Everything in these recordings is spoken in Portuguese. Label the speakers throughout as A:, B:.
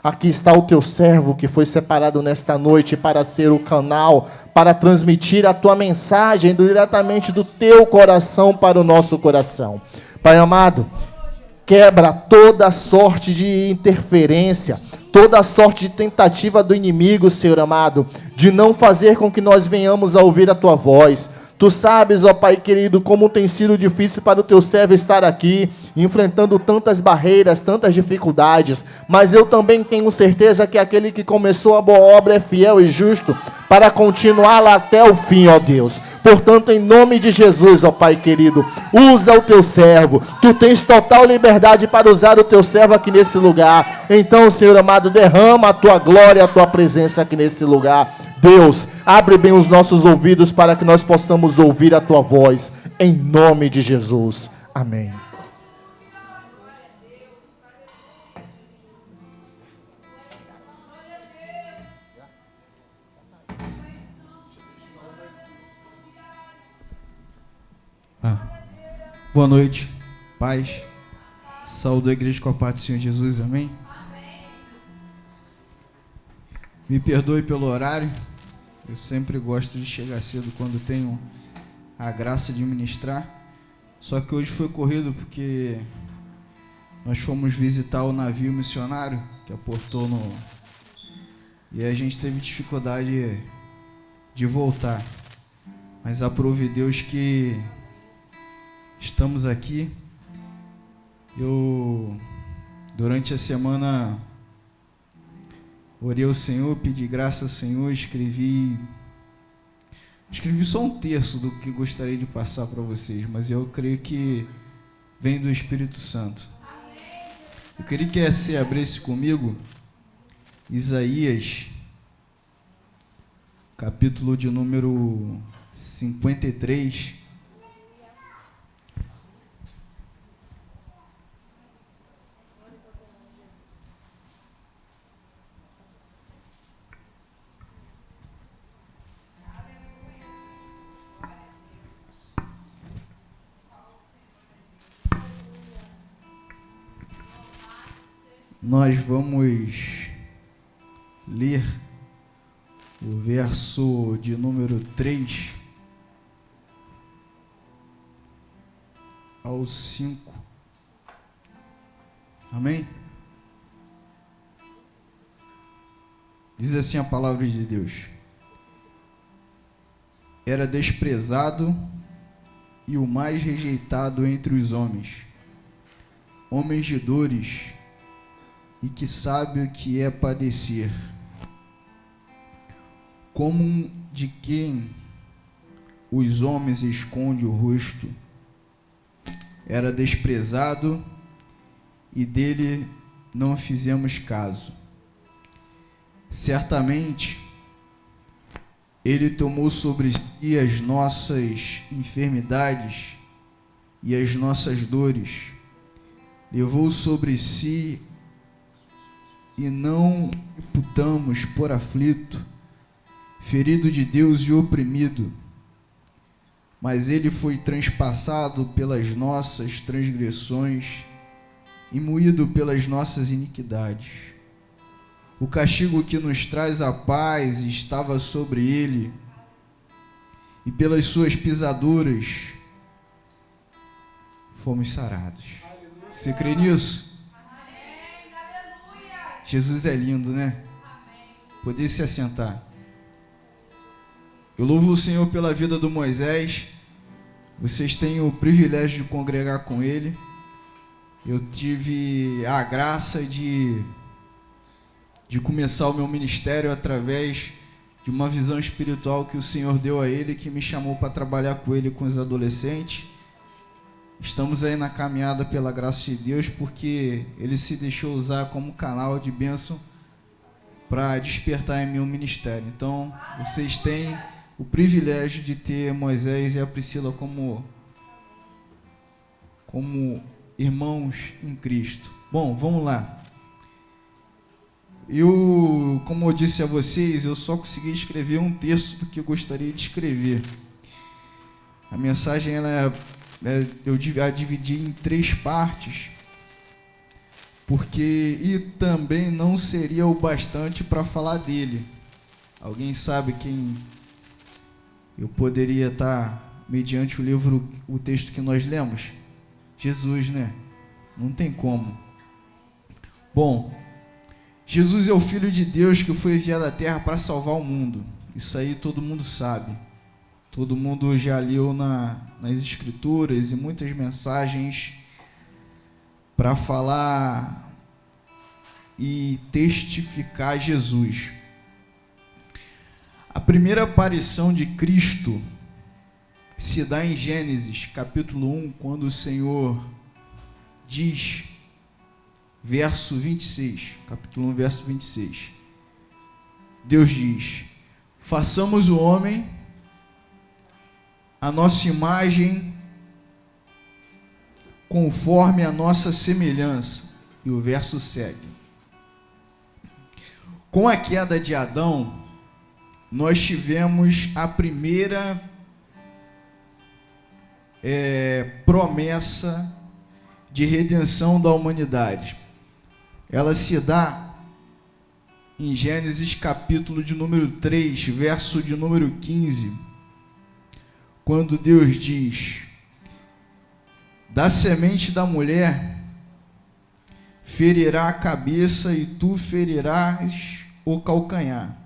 A: Aqui está o teu servo que foi separado nesta noite para ser o canal, para transmitir a tua mensagem diretamente do teu coração para o nosso coração. Pai amado, quebra toda sorte de interferência, toda sorte de tentativa do inimigo, Senhor amado, de não fazer com que nós venhamos a ouvir a tua voz. Tu sabes, ó Pai querido, como tem sido difícil para o teu servo estar aqui, enfrentando tantas barreiras, tantas dificuldades, mas eu também tenho certeza que aquele que começou a boa obra é fiel e justo para continuá-la até o fim, ó Deus. Portanto, em nome de Jesus, ó Pai querido, usa o teu servo. Tu tens total liberdade para usar o teu servo aqui nesse lugar. Então, Senhor amado, derrama a tua glória, a tua presença aqui nesse lugar. Deus, abre bem os nossos ouvidos para que nós possamos ouvir a tua voz. Em nome de Jesus. Amém.
B: Boa noite, paz, saúdo a igreja com a paz do Senhor Jesus, amém? Me perdoe pelo horário, eu sempre gosto de chegar cedo quando tenho a graça de ministrar, só que hoje foi corrido porque nós fomos visitar o navio missionário que aportou e a gente teve dificuldade de voltar, mas aprove Deus que estamos aqui. Eu, durante a semana, orei ao Senhor, pedi graça ao Senhor, escrevi só um terço do que gostaria de passar para vocês, mas eu creio que vem do Espírito Santo. Eu queria que você abrisse comigo Isaías, capítulo de número 53. Nós vamos ler o verso de número 3 ao 5. Amém? Diz assim a palavra de Deus: era desprezado e o mais rejeitado entre os homens, homens de dores, e que sabe o que é padecer, como de quem os homens escondem o rosto, era desprezado e dele não fizemos caso. Certamente ele tomou sobre si as nossas enfermidades e as nossas dores, levou sobre si e não reputamos por aflito, ferido de Deus e oprimido. Mas ele foi transpassado pelas nossas transgressões e moído pelas nossas iniquidades. O castigo que nos traz a paz estava sobre ele, e pelas suas pisaduras fomos sarados. Você crê nisso? Jesus é lindo, né? Poder se assentar. Eu louvo o Senhor pela vida do Moisés. Vocês têm o privilégio de congregar com ele. Eu tive a graça de começar o meu ministério através de uma visão espiritual que o Senhor deu a ele, que me chamou para trabalhar com ele com os adolescentes. Estamos aí na caminhada pela graça de Deus, porque ele se deixou usar como canal de bênção para despertar em meu ministério. Então, vocês têm o privilégio de ter Moisés e a Priscila como irmãos em Cristo. Bom, vamos lá. Como eu disse a vocês, eu só consegui escrever um terço do que eu gostaria de escrever. A mensagem eu a dividi em 3 partes, e também não seria o bastante para falar dele. Alguém sabe quem eu poderia estar, mediante o livro, o texto que nós lemos? Jesus, né? Não tem como. Bom, Jesus é o Filho de Deus que foi enviado à Terra para salvar o mundo. Isso aí todo mundo sabe. Todo mundo já leu nas Escrituras e muitas mensagens para falar e testificar Jesus. A primeira aparição de Cristo se dá em Gênesis, capítulo 1, quando o Senhor diz, verso 26, capítulo 1, verso 26. Deus diz: façamos o homem a nossa imagem, conforme a nossa semelhança. E o verso segue. Com a queda de Adão, nós tivemos a primeira promessa de redenção da humanidade. Ela se dá em Gênesis capítulo de número 3, verso de número 15, quando Deus diz: da semente da mulher ferirá a cabeça e tu ferirás o calcanhar.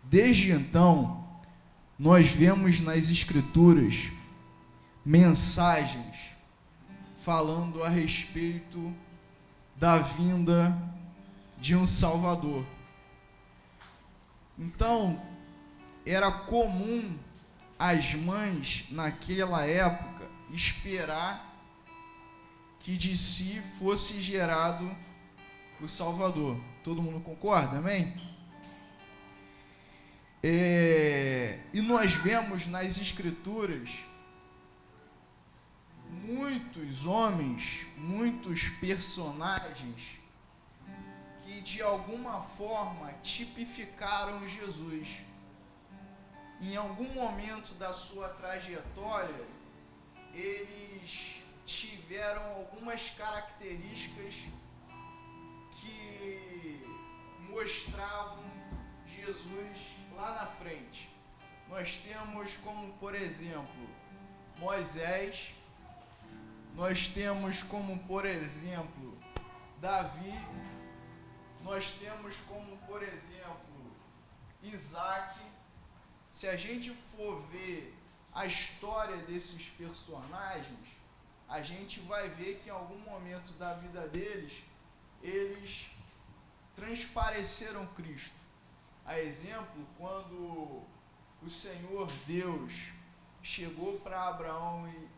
B: Desde então, nós vemos nas Escrituras mensagens falando a respeito da vinda de um Salvador. Então, era comum as mães naquela época esperar que de si fosse gerado o Salvador. Todo mundo concorda, amém? E nós vemos nas Escrituras muitos homens, muitos personagens que de alguma forma tipificaram Jesus. Em algum momento da sua trajetória, eles tiveram algumas características que mostravam Jesus lá na frente. Nós temos como, por exemplo, Moisés, nós temos como, por exemplo, Davi, nós temos como, por exemplo, Isaac. Se a gente for ver a história desses personagens, a gente vai ver que em algum momento da vida deles, eles transpareceram Cristo. A exemplo, quando o Senhor Deus chegou para Abraão e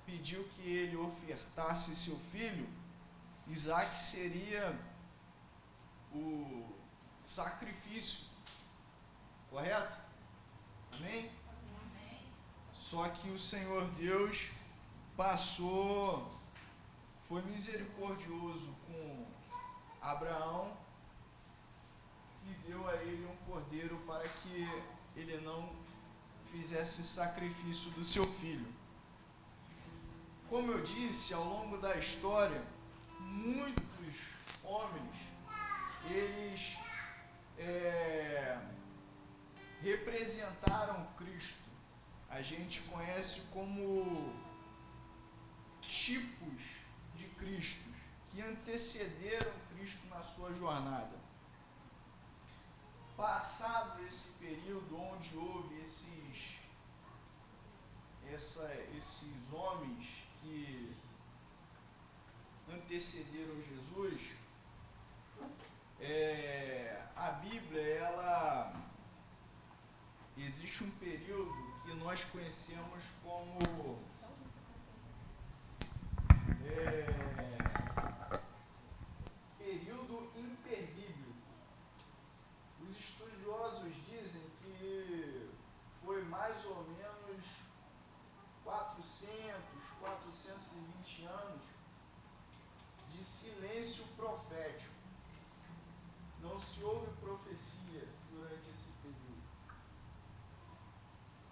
B: pediu que ele ofertasse seu filho, Isaac seria o sacrifício, correto? Amém? Só que o Senhor Deus foi misericordioso com Abraão e deu a ele um cordeiro para que ele não fizesse sacrifício do seu filho. Como eu disse, ao longo da história, muitos homens, eles representaram Cristo. A gente conhece como tipos de Cristo que antecederam Cristo na sua jornada. Passado esse período onde houve esses homens que antecederam Jesus, a Bíblia, existe um período que nós conhecemos como período interbíblico. Os estudiosos dizem que foi mais ou menos 420 anos de silêncio profético. Não se ouve profecia durante esse período.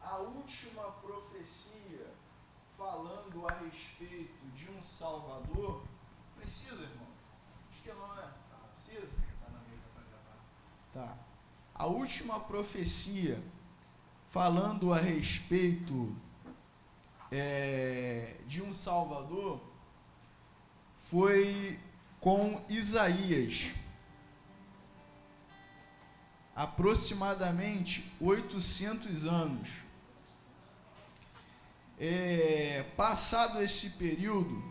B: A última profecia falando a respeito de um Salvador, preciso, irmão, que não é. Precisa? Tá. A última profecia falando a respeito de um Salvador foi com Isaías. Aproximadamente 800 anos. Passado esse período,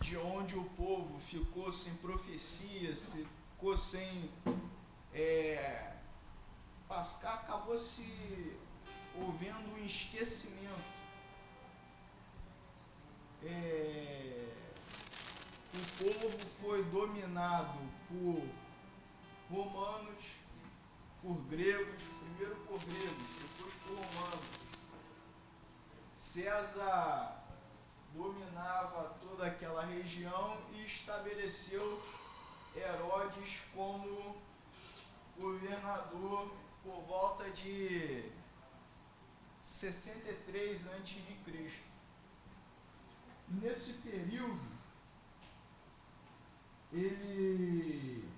B: de onde o povo ficou sem profecia, ficou sem... acabou se houvendo um esquecimento. O povo foi dominado por romanos, por gregos, primeiro por gregos, depois por romanos. César dominava toda aquela região e estabeleceu Herodes como governador por volta de 63 a.C. Nesse período, ele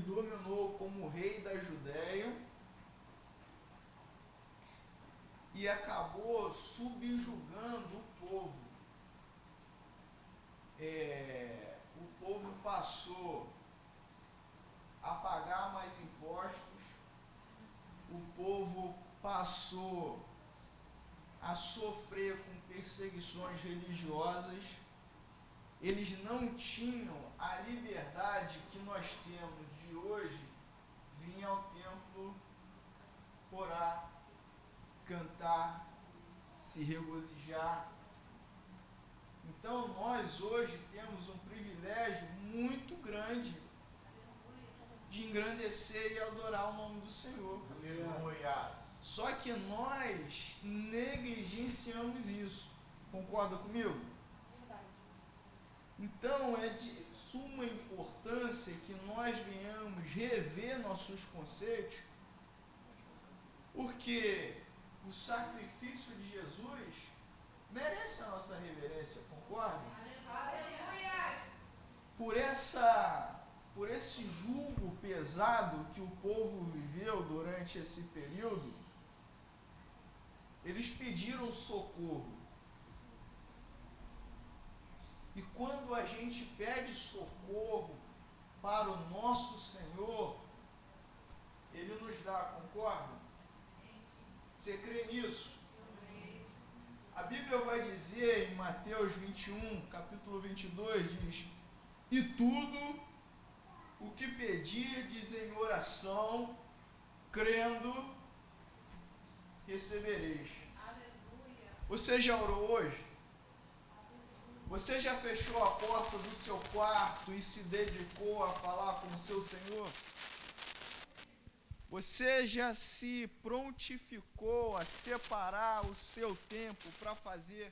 B: dominou como rei da Judéia e acabou subjugando o povo. O povo passou a pagar mais impostos, o povo passou a sofrer com perseguições religiosas. Eles não tinham a liberdade que nós temos de hoje, vir ao templo, orar, cantar, se regozijar. Então nós hoje temos um privilégio muito grande de engrandecer e adorar o nome do Senhor. Aleluia. Só que nós negligenciamos isso. Concorda comigo? Então é de suma importância que nós venhamos rever nossos conceitos, porque o sacrifício de Jesus merece a nossa reverência, concorda? Por esse jugo pesado que o povo viveu durante esse período, eles pediram socorro. E quando a gente pede socorro para o nosso Senhor, Ele nos dá, concorda? Você crê nisso? A Bíblia vai dizer em Mateus 21, capítulo 22, diz: e tudo o que pedirdes em oração, crendo, recebereis. Aleluia. Você já orou hoje? Você já fechou a porta do seu quarto e se dedicou a falar com o seu Senhor? Você já se prontificou a separar o seu tempo para fazer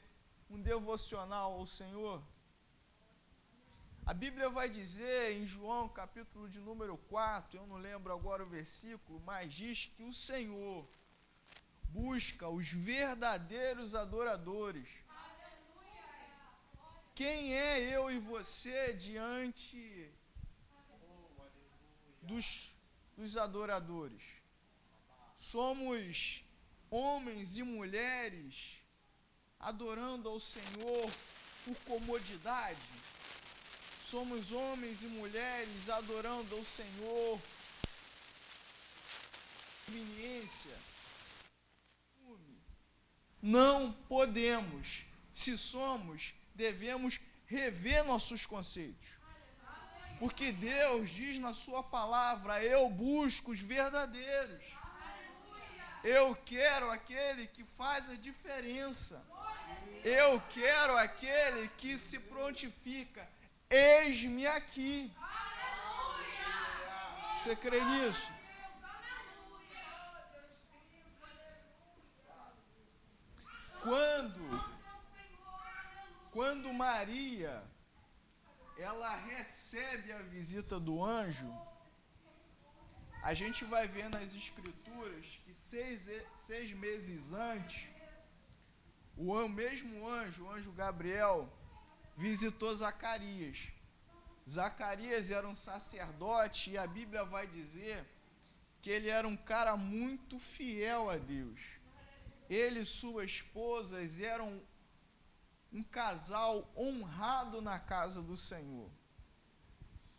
B: um devocional ao Senhor? A Bíblia vai dizer em João, capítulo de número 4, eu não lembro agora o versículo, mas diz que o Senhor busca os verdadeiros adoradores. Quem é eu e você diante dos adoradores? Somos homens e mulheres adorando ao Senhor por comodidade? Somos homens e mulheres adorando ao Senhor por conveniência? Não podemos. Se somos, devemos rever nossos conceitos. Porque Deus diz na sua palavra: eu busco os verdadeiros. Eu quero aquele que faz a diferença. Eu quero aquele que se prontifica. Eis-me aqui. Você crê nisso? Quando Maria, ela recebe a visita do anjo, a gente vai ver nas escrituras que 6 meses antes, o mesmo anjo, o anjo Gabriel, visitou Zacarias. Zacarias era um sacerdote e a Bíblia vai dizer que ele era um cara muito fiel a Deus. Ele e sua esposa eram um casal honrado na casa do Senhor.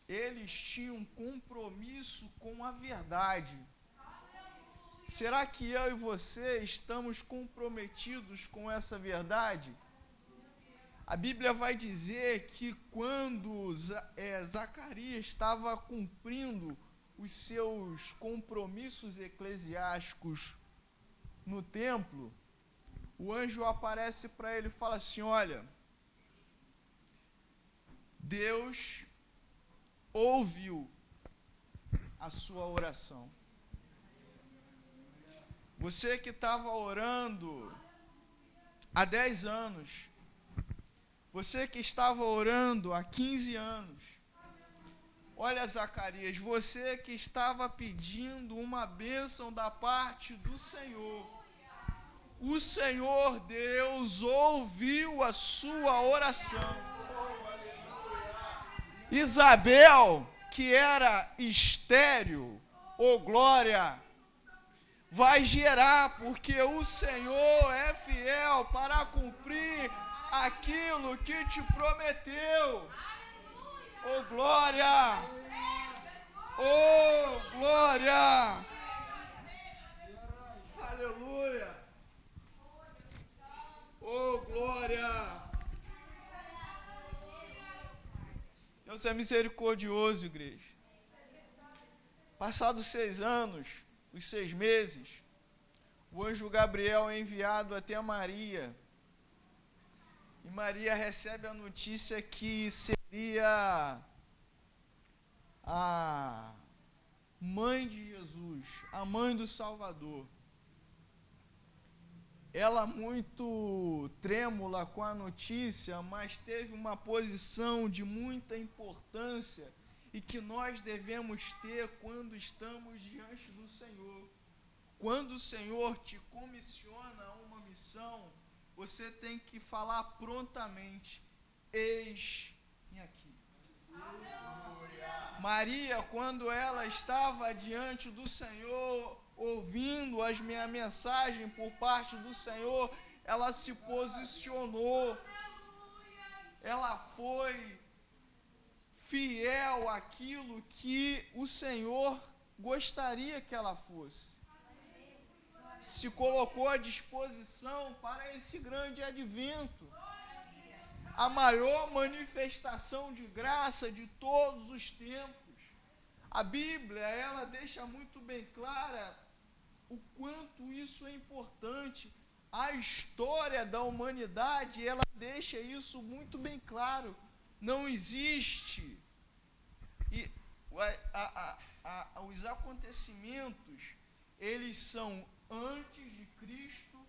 B: Eles tinham um compromisso com a verdade. Será que eu e você estamos comprometidos com essa verdade? A Bíblia vai dizer que quando Zacarias estava cumprindo os seus compromissos eclesiásticos no templo, o anjo aparece para ele e fala assim: olha, Deus ouviu a sua oração. Você que estava orando há 10 anos, você que estava orando há 15 anos, olha, Zacarias, você que estava pedindo uma bênção da parte do Senhor, o Senhor Deus ouviu a sua oração. Isabel, que era estéril, glória, vai gerar, porque o Senhor é fiel para cumprir aquilo que te prometeu. Glória! Glória! Aleluia! Glória! Deus é misericordioso, igreja. Passados 6 anos, os 6 meses, o anjo Gabriel é enviado até Maria. E Maria recebe a notícia que seria a mãe de Jesus, a mãe do Salvador. Ela muito trêmula com a notícia, mas teve uma posição de muita importância e que nós devemos ter quando estamos diante do Senhor. Quando o Senhor te comissiona uma missão, você tem que falar prontamente: eis-me aqui. Aleluia. Maria, quando ela estava diante do Senhor, ouvindo a mensagem por parte do Senhor, ela se posicionou, ela foi fiel àquilo que o Senhor gostaria que ela fosse. Se colocou à disposição para esse grande advento, a maior manifestação de graça de todos os tempos. A Bíblia, ela deixa muito bem clara o quanto isso é importante. A história da humanidade, ela deixa isso muito bem claro. Não existe. E os acontecimentos, eles são antes de Cristo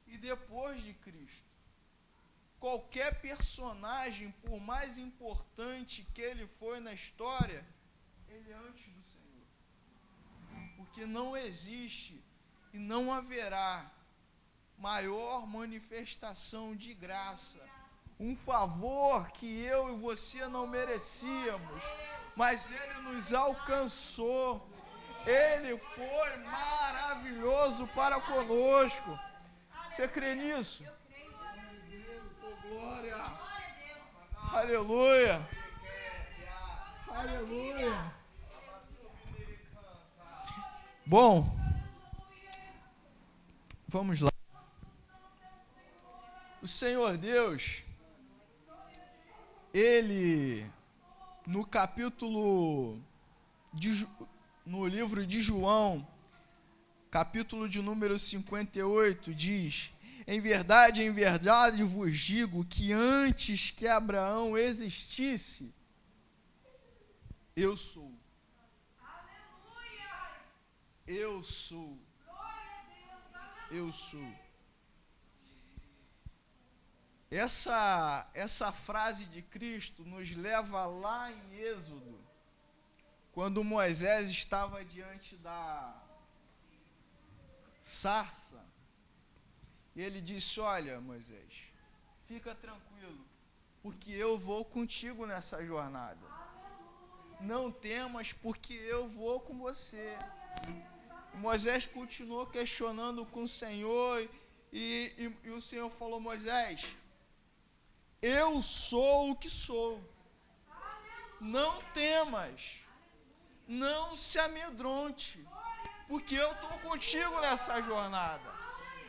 B: e depois de Cristo. Qualquer personagem, por mais importante que ele foi na história, ele é antes do Senhor. Porque não existe e não haverá maior manifestação de graça, um favor que eu e você não merecíamos, mas ele nos alcançou. Ele foi maravilhoso para conosco. Você crê nisso? Glória! Aleluia! Aleluia! Bom, vamos lá. O Senhor Deus, Ele, no capítulo, no livro de João, capítulo de número 58, diz: em verdade vos digo que antes que Abraão existisse, eu sou. Eu sou. Eu sou. Essa frase de Cristo nos leva lá em Êxodo, quando Moisés estava diante da sarça, e ele disse: olha, Moisés, fica tranquilo, porque eu vou contigo nessa jornada. não temas, porque eu vou com você. Moisés continuou questionando com o Senhor, e o Senhor falou: Moisés, eu sou o que sou. Não temas, não se amedronte, porque eu estou contigo nessa jornada.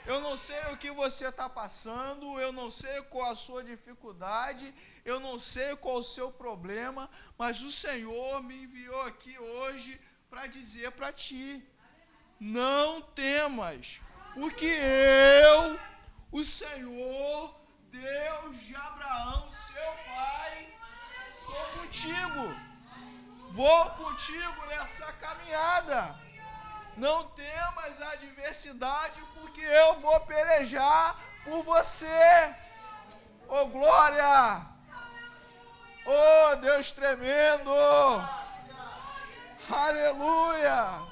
B: Eu não sei o que você está passando, eu não sei qual a sua dificuldade, eu não sei qual o seu problema, mas o Senhor me enviou aqui hoje para dizer para ti: não temas, porque eu, o Senhor, Deus de Abraão, seu pai, estou contigo, vou contigo nessa caminhada. Não temas a adversidade, porque eu vou pelejar por você. Oh, glória! Oh, Deus tremendo! Aleluia!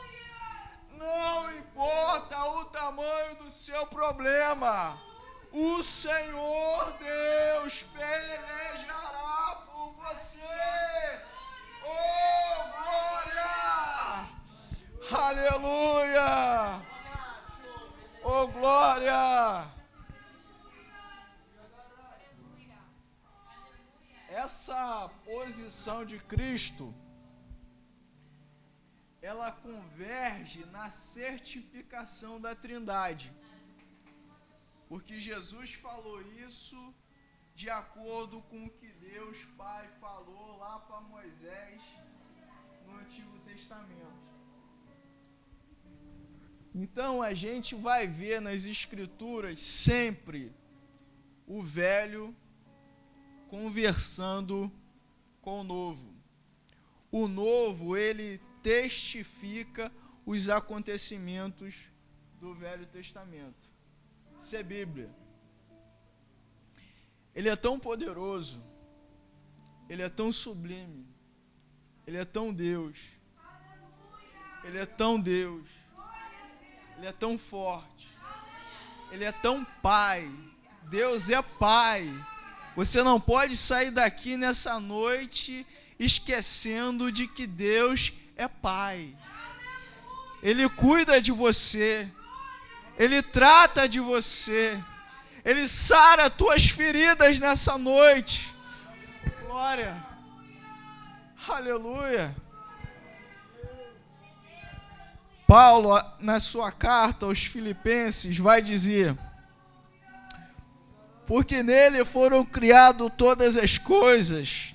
B: Não importa o tamanho do seu problema, o Senhor Deus pelejará por você. Oh, glória! Aleluia! Oh, glória! Essa posição de Cristo, ela converge na certificação da Trindade. Porque Jesus falou isso de acordo com o que Deus Pai falou lá para Moisés no Antigo Testamento. Então a gente vai ver nas Escrituras sempre o velho conversando com o novo. O novo, ele testifica os acontecimentos do Velho Testamento. Isso é Bíblia. Ele é tão poderoso, ele é tão sublime, ele é tão Deus, ele é tão Deus, ele é tão forte, ele é tão Pai. Deus é Pai. Você não pode sair daqui nessa noite esquecendo de que Deus é Pai. Ele cuida de você, Ele trata de você, Ele sara tuas feridas nessa noite. Glória, aleluia. Paulo, na sua carta aos Filipenses, vai dizer: porque nele foram criadas todas as coisas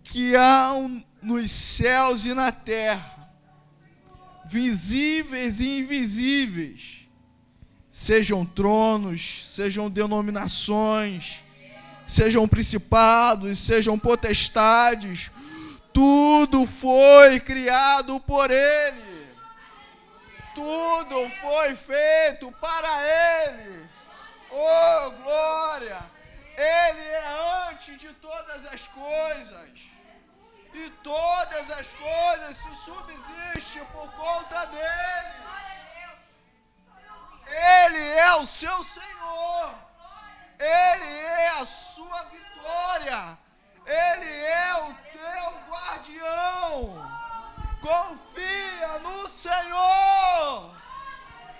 B: que há nos céus e na terra, visíveis e invisíveis, sejam tronos, sejam denominações, sejam principados, sejam potestades, tudo foi criado por Ele, tudo foi feito para Ele. Oh, glória! Ele é antes de todas as coisas, e todas as coisas se subsistem por conta dEle. Ele é o seu Senhor, Ele é a sua vitória, Ele é o teu guardião. Confia no Senhor.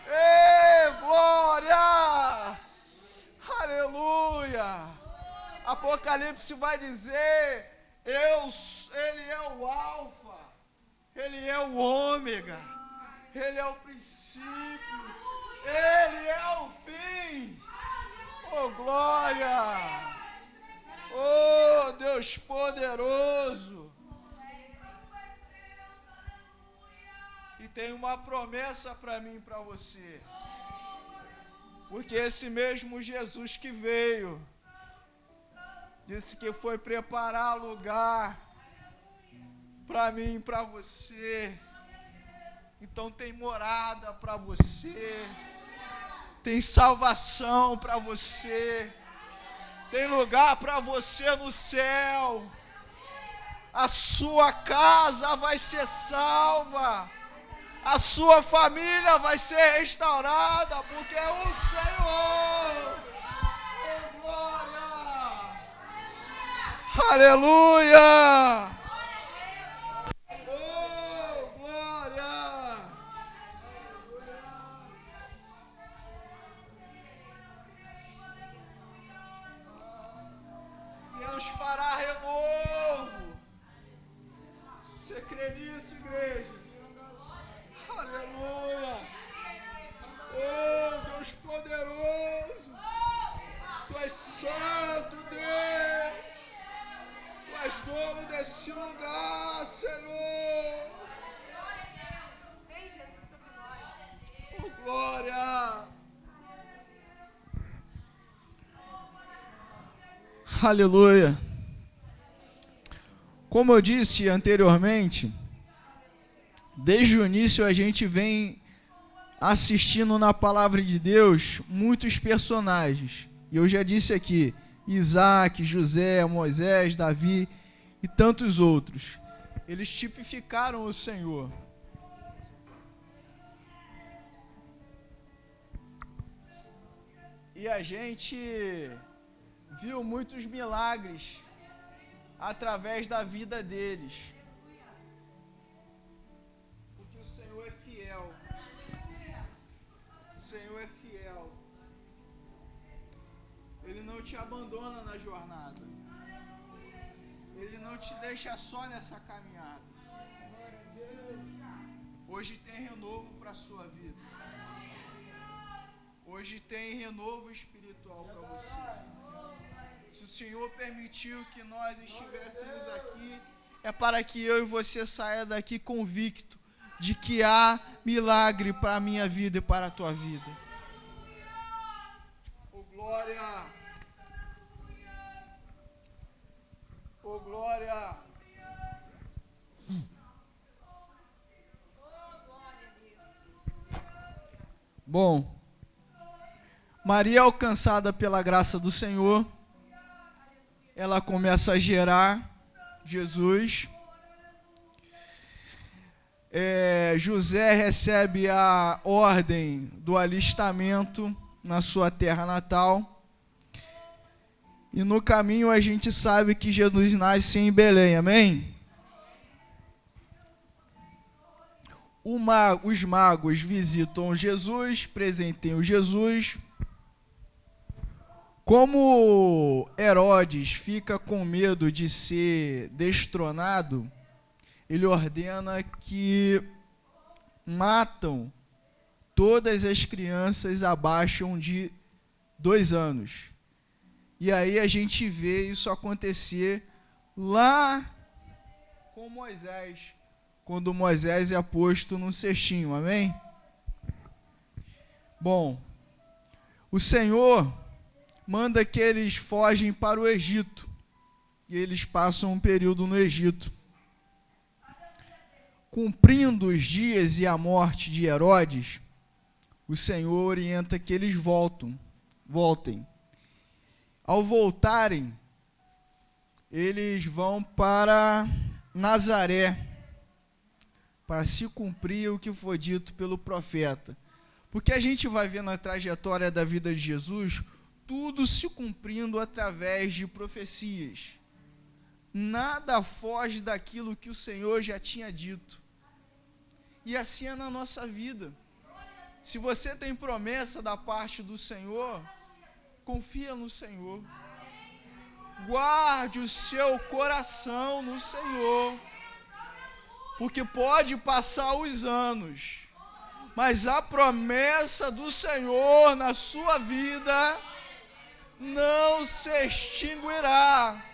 B: Ei, glória! Aleluia! Apocalipse vai dizer: Ele é o Alfa, Ele é o Ômega, Ele é o princípio, Ele é o fim. Oh, glória! Oh, Deus poderoso! E tem uma promessa para mim e para você. Porque esse mesmo Jesus que veio, disse que foi preparar lugar para mim e para você. Então tem morada para você, tem salvação para você, tem lugar para você no céu. A sua casa vai ser salva, a sua família vai ser restaurada, porque é o Senhor. Oh, glória! Aleluia! crê nisso, igreja? Aleluia! Oh, Deus poderoso! Tu és santo, Deus! Tu és dono desse lugar, Senhor! Oh, glória! Aleluia! Como eu disse anteriormente, desde o início a gente vem assistindo na palavra de Deus muitos personagens. E eu já disse aqui, Isaac, José, Moisés, Davi e tantos outros. Eles tipificaram o Senhor. E a gente viu muitos milagres através da vida deles. Porque o Senhor é fiel. O Senhor é fiel. Ele não te abandona na jornada. Ele não te deixa só nessa caminhada. Hoje tem renovo para a sua vida. Hoje tem renovo espiritual para você. Se o Senhor permitiu que nós estivéssemos aqui, é para que eu e você saia daqui convicto de que há milagre para a minha vida e para a tua vida. Oh, glória! Oh, glória! Bom, Maria, alcançada pela graça do Senhor, ela começa a gerar Jesus. José recebe a ordem do alistamento na sua terra natal. E no caminho a gente sabe que Jesus nasce em Belém, amém? Os magos visitam Jesus, presenteiam Jesus. Como Herodes fica com medo de ser destronado, ele ordena que matam todas as crianças abaixo de 2 anos. E aí a gente vê isso acontecer lá com Moisés, quando Moisés é posto num cestinho, amém? Bom, o Senhor manda que eles fogem para o Egito, e eles passam um período no Egito. Cumprindo os dias e a morte de Herodes, o Senhor orienta que eles voltem. Ao voltarem, eles vão para Nazaré, para se cumprir o que foi dito pelo profeta. Porque a gente vai ver na trajetória da vida de Jesus, tudo se cumprindo através de profecias. Nada foge daquilo que o Senhor já tinha dito. E assim é na nossa vida. Se você tem promessa da parte do Senhor, confia no Senhor. Guarde o seu coração no Senhor. Porque pode passar os anos, mas a promessa do Senhor na sua vida não se extinguirá.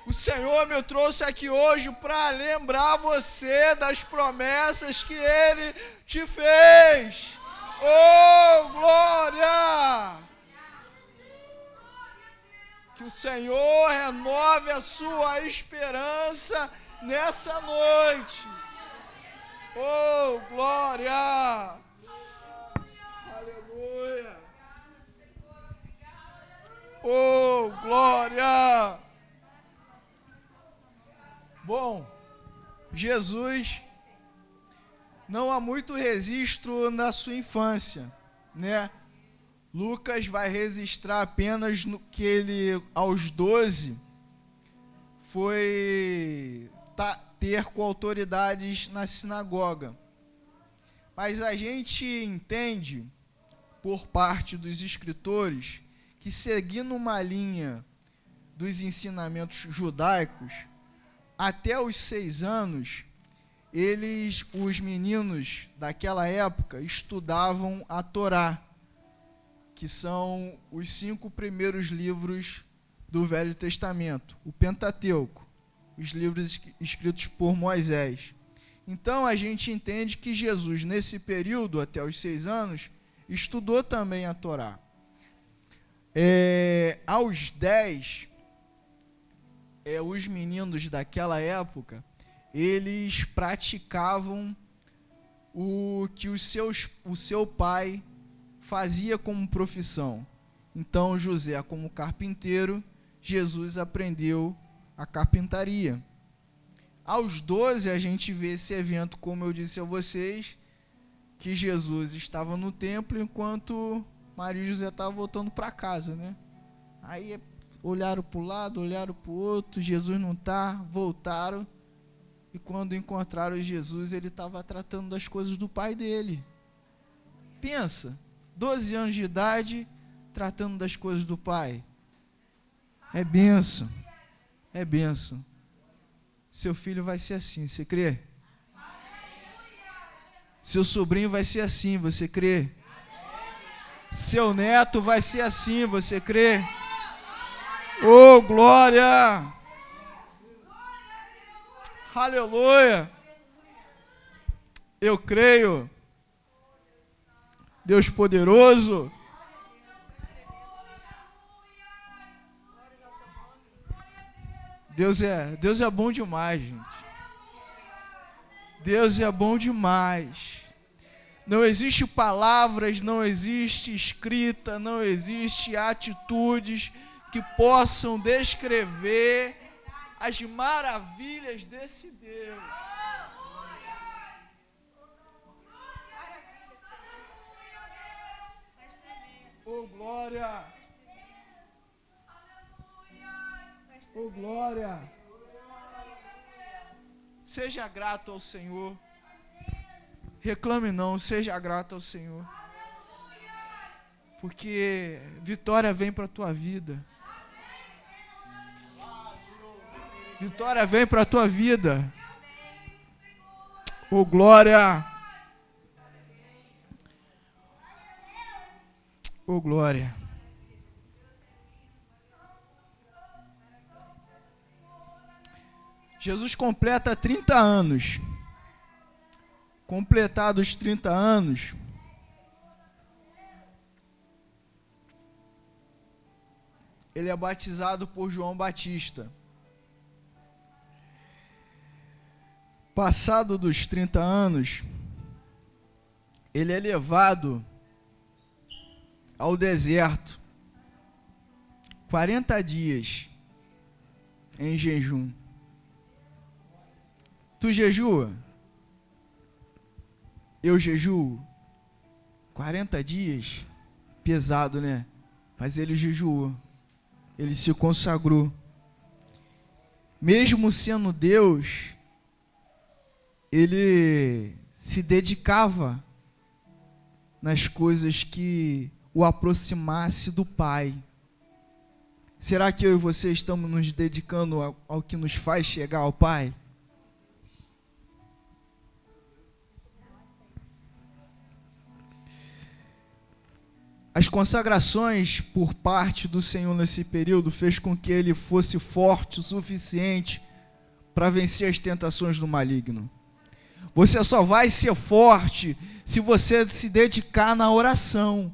B: O Senhor me trouxe aqui hoje para lembrar você das promessas que Ele te fez. Oh, glória! Que o Senhor renove a sua esperança nessa noite. Oh, glória! Aleluia! Oh, glória! Bom, Jesus não há muito registro na sua infância, né? Lucas vai registrar apenas no que ele, aos 12, foi ter com autoridades na sinagoga. Mas a gente entende, por parte dos escritores, que seguindo uma linha dos ensinamentos judaicos, até os 6 anos, os meninos daquela época estudavam a Torá, que são os 5 primeiros livros do Velho Testamento, o Pentateuco, os livros escritos por Moisés. Então a gente entende que Jesus, nesse período, até os 6 anos, estudou também a Torá. Aos 10, os meninos daquela época, eles praticavam o que o seu pai fazia como profissão. Então José, como carpinteiro, Jesus aprendeu a carpintaria. Aos 12, a gente vê esse evento, como eu disse a vocês, que Jesus estava no templo enquanto Maria e José estavam voltando para casa, né? Aí olharam para o lado, olharam para o outro, Jesus não está, voltaram, e quando encontraram Jesus, ele estava tratando das coisas do pai dele. Pensa, 12 anos de idade, tratando das coisas do pai. É bênção, é bênção. Seu filho vai ser assim, você crê? Seu sobrinho vai ser assim, você crê? Seu neto vai ser assim, você crê? Oh, glória! Aleluia! Eu creio. Deus poderoso. Deus é bom demais, gente. Deus é bom demais. Não existe palavras, não existe escrita, não existe atitudes que possam descrever as maravilhas desse Deus. Oh, glória! Oh, glória! Seja grato ao Senhor. Reclame não, seja grato ao Senhor. Porque vitória vem para a tua vida. Vitória vem para a tua vida. Oh, glória! Oh, glória! Jesus completa 30 anos. Completados 30 anos, ele é batizado por João Batista. Passado dos 30 anos, ele é levado ao deserto, 40 dias em jejum. Tu jejua? Eu jejuo 40 dias, pesado, né? Mas ele jejuou, ele se consagrou. Mesmo sendo Deus, ele se dedicava nas coisas que o aproximasse do Pai. Será que eu e você estamos nos dedicando ao que nos faz chegar ao Pai? As consagrações por parte do Senhor nesse período fez com que ele fosse forte o suficiente para vencer as tentações do maligno. Você só vai ser forte se você se dedicar na oração,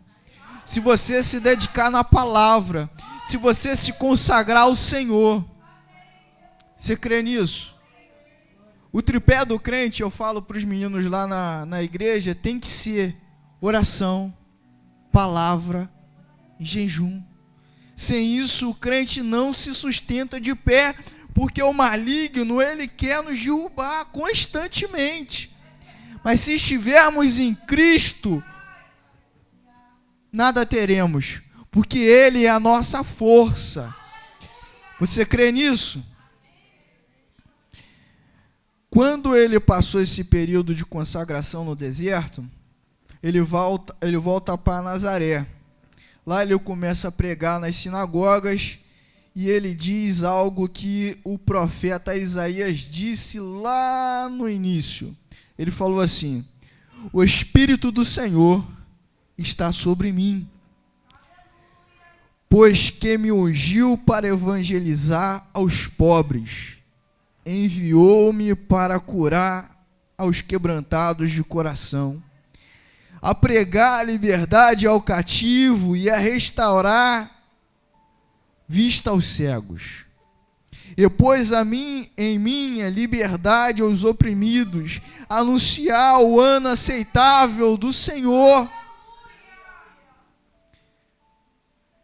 B: se você se dedicar na palavra, se você se consagrar ao Senhor. Você crê nisso? O tripé do crente, eu falo para os meninos lá na igreja, tem que ser oração, palavra e jejum. Sem isso, o crente não se sustenta de pé, porque o maligno, ele quer nos derrubar constantemente. Mas se estivermos em Cristo, nada teremos, porque Ele é a nossa força. Você crê nisso? Quando ele passou esse período de consagração no deserto, ele volta para Nazaré. Lá ele começa a pregar nas sinagogas e ele diz algo que o profeta Isaías disse lá no início. Ele falou assim: o Espírito do Senhor está sobre mim, pois que me ungiu para evangelizar aos pobres, enviou-me para curar aos quebrantados de coração, a pregar a liberdade ao cativo e a restaurar vista aos cegos. E pôs em mim a liberdade aos oprimidos, anunciar o ano aceitável do Senhor.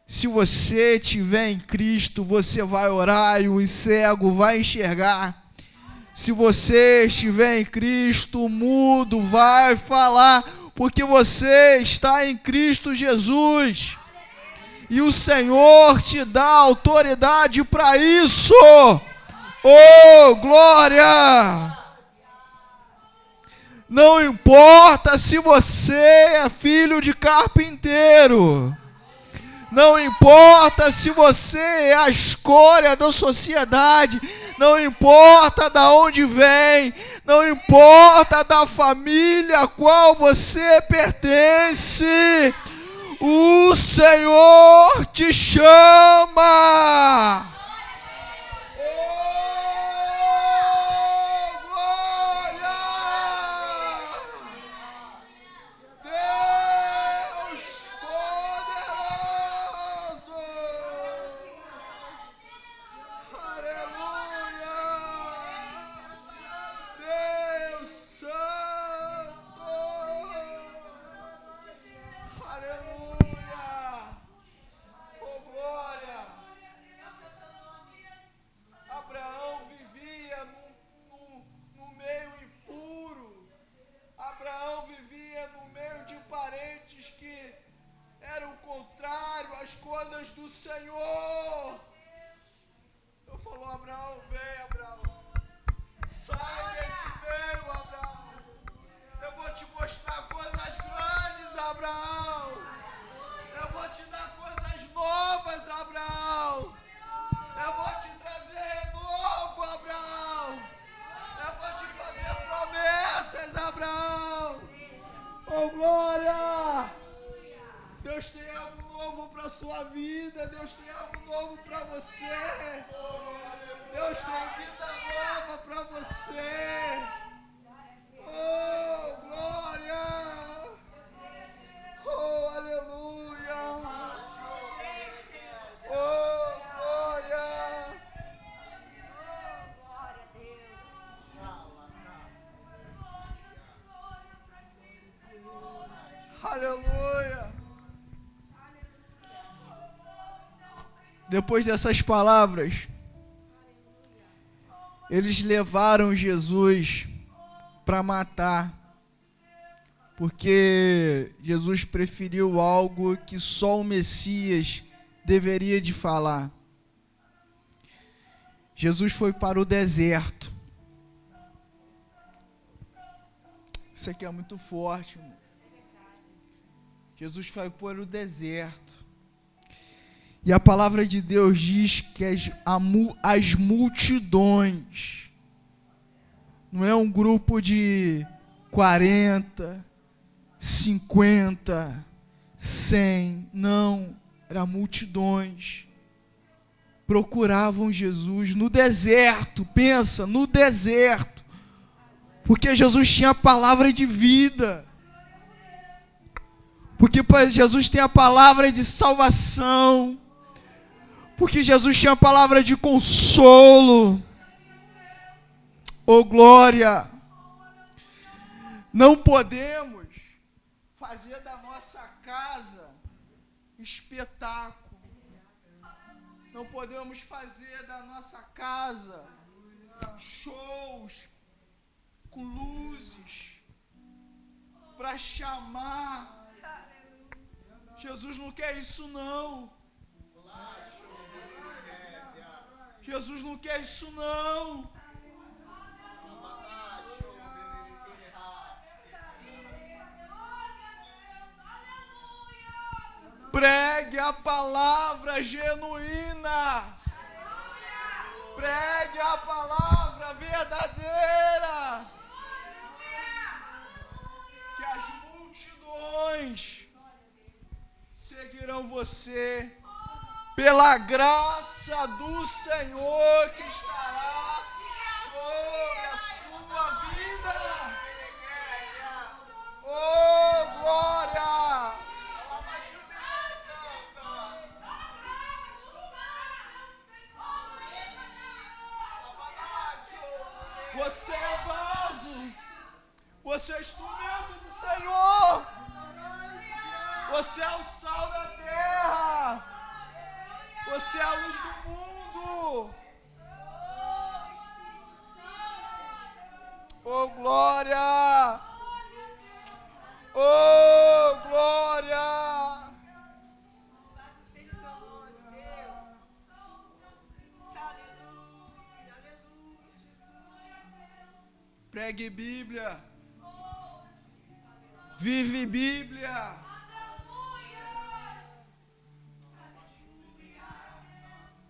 B: Se você estiver em Cristo, você vai orar e o cego vai enxergar. Se você estiver em Cristo, o mudo vai falar, porque você está em Cristo Jesus. E o Senhor te dá autoridade para isso. Oh, glória! Não importa se você é filho de carpinteiro. Não importa se você é a escória da sociedade. Não importa de onde vem. Não importa da família a qual você pertence. O Senhor te chama. Coisas do Senhor. Eu falo: Abraão, vem, Abraão. Sai desse meio, Abraão. Eu vou te mostrar coisas grandes, Abraão. Eu vou te dar coisas novas, Abraão. Eu vou te trazer renovo, Abraão. Eu vou te fazer promessas, Abraão. Oh, glória! Deus tem algo novo para a sua vida. Deus tem algo novo para você. Deus tem vida nova para você. Oh, glória! Oh, aleluia! Oh, glória! Aleluia! Depois dessas palavras, eles levaram Jesus para matar, porque Jesus preferiu algo que só o Messias deveria de falar. Jesus foi para o deserto. Isso aqui é muito forte, irmão. Jesus foi para o deserto. E a palavra de Deus diz que as multidões, não é um grupo de 40, 50, 100, não, eram multidões, procuravam Jesus no deserto, pensa, no deserto, porque Jesus tinha a palavra de vida, porque Jesus tem a palavra de salvação, porque Jesus tinha a palavra de consolo. Oh, glória! Não podemos fazer da nossa casa espetáculo. Não podemos fazer da nossa casa shows com luzes para chamar. Jesus não quer isso, não. Jesus não quer isso, não. Pregue a palavra genuína. Pregue a palavra verdadeira. Que as multidões seguirão você pela graça do Senhor que estará sobre a sua vida. Oh, glória! Você é vaso. Você é instrumento do Senhor. Você é o sal da terra. Você é a luz do mundo. Oh, glória! Oh, glória! Pregue Bíblia. Vive Bíblia.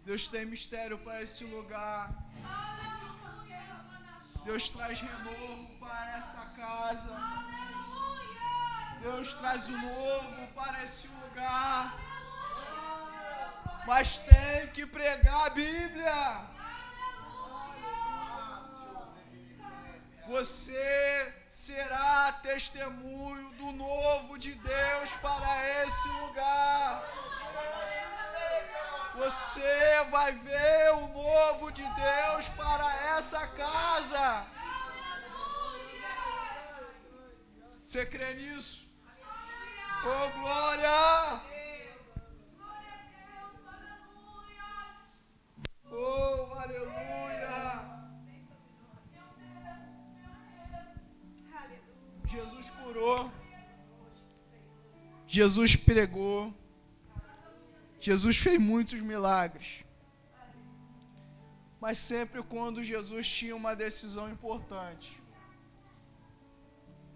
B: Deus tem mistério para esse lugar. Deus traz renovo para essa casa. Deus traz o novo para esse lugar. Mas tem que pregar a Bíblia. Você será testemunho do novo de Deus para esse lugar. Você vai ver o novo de Deus para essa casa. Você crê nisso? Oh, glória! Oh, aleluia! Jesus curou. Jesus pregou. Jesus fez muitos milagres. Mas sempre quando Jesus tinha uma decisão importante,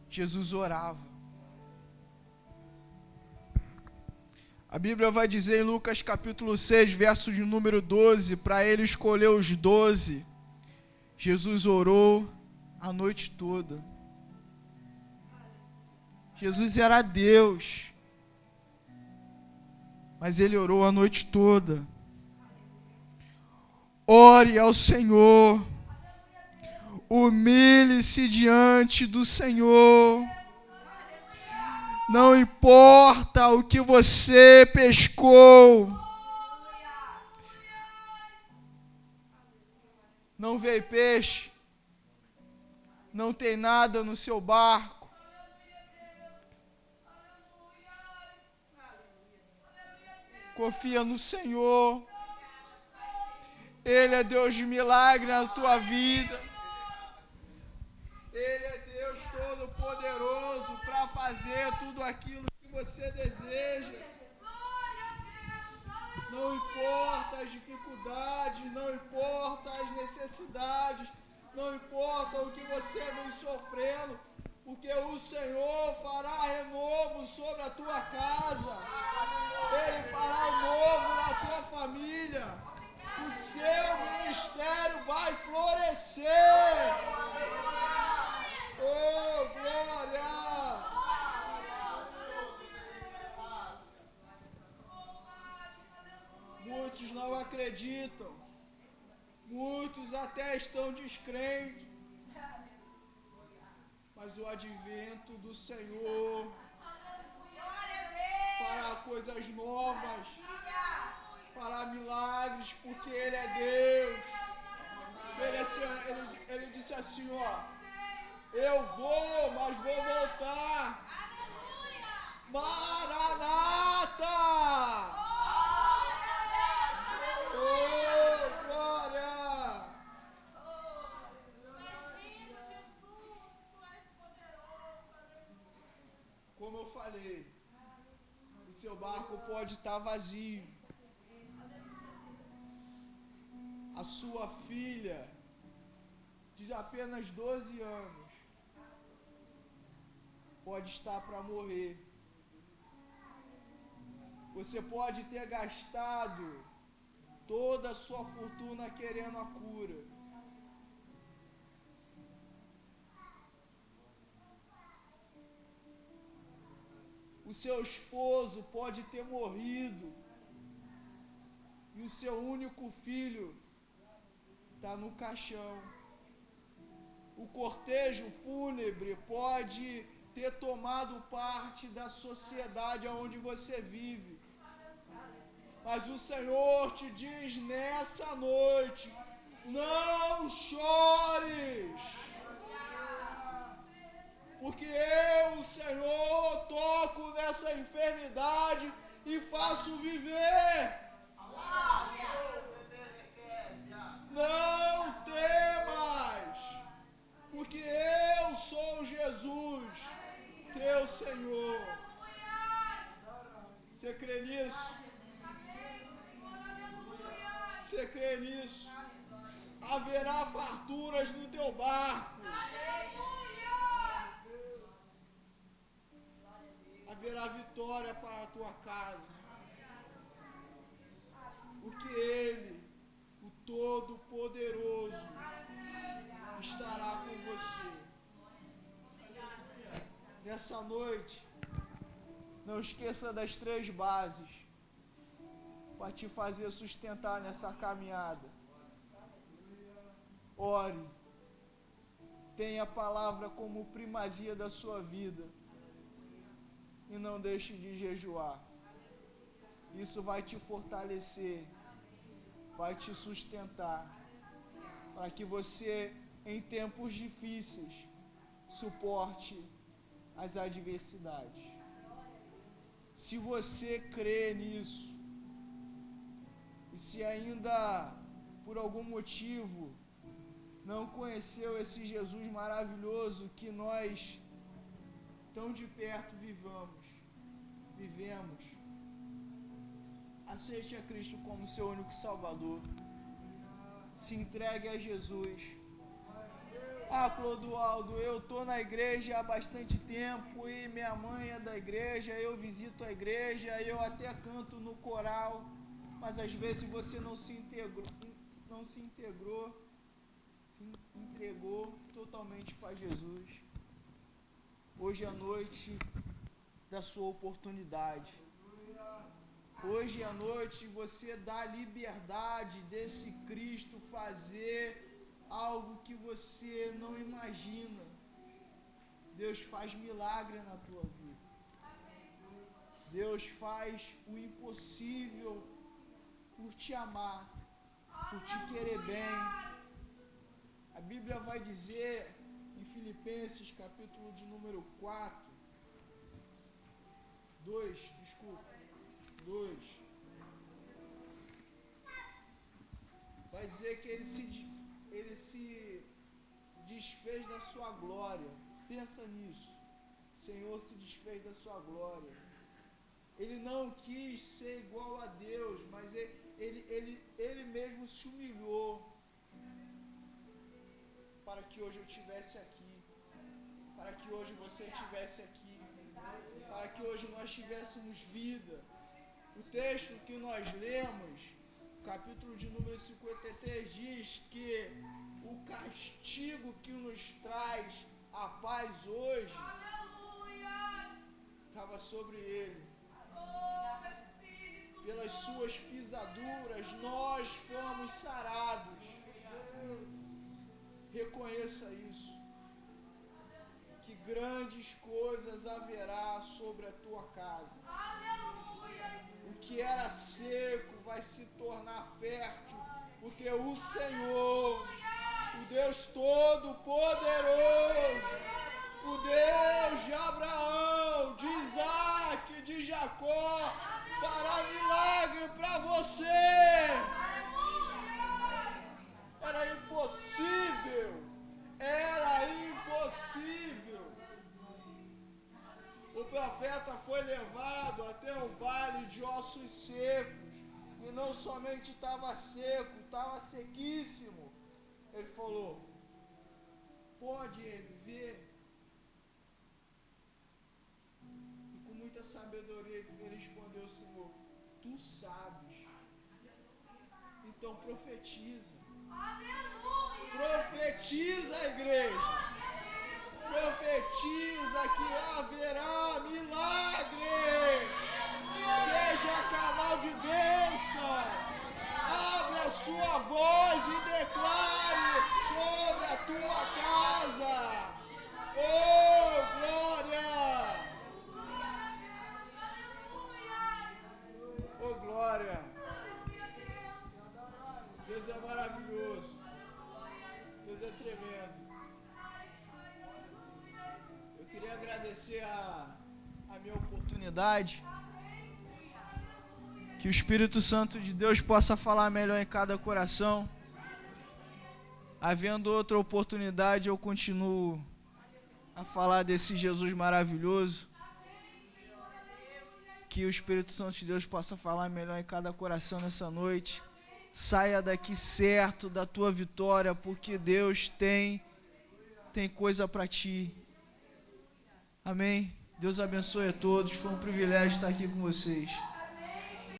B: Jesus orava. A Bíblia vai dizer em Lucas capítulo 6, verso de número 12, para ele escolher os 12, Jesus orou a noite toda. Jesus era Deus, mas ele orou a noite toda. Ore ao Senhor, humilhe-se diante do Senhor. Não importa o que você pescou. Não veio peixe, não tem nada no seu barco. Confia no Senhor. Ele é Deus de milagre na tua vida. Ele é Deus todo-poderoso para fazer tudo aquilo que você deseja. Não importa as dificuldades, não importa as necessidades, não importa o que você vem sofrendo, porque o Senhor fará renovo sobre a tua casa. Ele fará o novo na tua família. O seu ministério vai florescer. Oh, glória! Muitos não acreditam. Muitos até estão descrentes. Mas o advento do Senhor fará coisas novas, fará milagres, porque Ele é Deus. Ele disse assim, ó, eu vou, mas vou voltar. Maranata! Oh, glória! Como eu falei, o seu barco pode estar vazio. A sua filha, de apenas 12 anos, pode estar para morrer. Você pode ter gastado
C: toda a sua fortuna querendo a cura. O seu esposo pode ter morrido e o seu único filho está no caixão. O cortejo fúnebre pode ter tomado parte da sociedade onde você vive. Mas o Senhor te diz nessa noite: não chores, porque eu, o Senhor, toco nessa enfermidade e faço viver. Não temas, porque eu sou Jesus, teu Senhor. Você crê nisso? Você crê nisso? Haverá farturas no teu barco. Haverá vitória para a tua casa. Porque Ele, o Todo-Poderoso, estará com você. Nessa noite, não esqueça das 3 bases para te fazer sustentar nessa caminhada. Ore. Tenha a palavra como primazia da sua vida. E não deixe de jejuar. Isso vai te fortalecer, vai te sustentar, para que você, em tempos difíceis, suporte as adversidades. Se você crê nisso, e se ainda por algum motivo não conheceu esse Jesus maravilhoso que nós tão de perto vivemos, aceite a Cristo como seu único Salvador. Se entregue a Jesus. Clodoaldo, eu estou na igreja há bastante tempo e minha mãe é da igreja, eu visito a igreja, eu até canto no coral, mas às vezes você não se entregou totalmente para Jesus. Hoje é a noite da sua oportunidade. Hoje à noite você dá liberdade desse Cristo fazer algo que você não imagina. Deus faz milagre na tua vida. Deus faz o impossível por te amar, por te querer bem. A Bíblia vai dizer em Filipenses, capítulo de número 2, vai dizer que ele se desfez da sua glória. Pensa nisso. O Senhor se desfez da sua glória. Ele não quis ser igual a Deus, mas ele mesmo se humilhou para que hoje eu estivesse aqui, para que hoje você estivesse aqui, para que hoje nós tivéssemos vida. O texto que nós lemos, capítulo de número 53, diz que o castigo que nos traz a paz hoje estava sobre ele. Pelas suas pisaduras nós fomos sarados. Reconheça isso. Que grandes coisas haverá sobre a tua casa. O que era seco vai se tornar fértil, porque o Senhor, o Deus Todo-Poderoso, o Deus de Abraão, de Isaac, de Jacó, fará milagre para você. Era impossível. O profeta foi levado até um vale de ossos secos, e não somente estava seco, estava sequíssimo. Ele falou: pode ele ver? E com muita sabedoria ele respondeu: Senhor, tu sabes. Então profetiza. Profetiza, igreja. Profetiza que haverá milagre. Seja canal de bênção. Abre a sua voz e declare sobre a tua casa. Oh, glória! Oh, glória! Deus é maravilhoso. Deus é tremendo. Eu queria agradecer a minha oportunidade. Que o Espírito Santo de Deus possa falar melhor em cada coração. Havendo outra oportunidade, eu continuo a falar desse Jesus maravilhoso. Que o Espírito Santo de Deus possa falar melhor em cada coração nessa noite. Saia daqui certo da tua vitória, porque Deus tem coisa para ti. Amém? Deus abençoe a todos. Foi um privilégio estar aqui com vocês.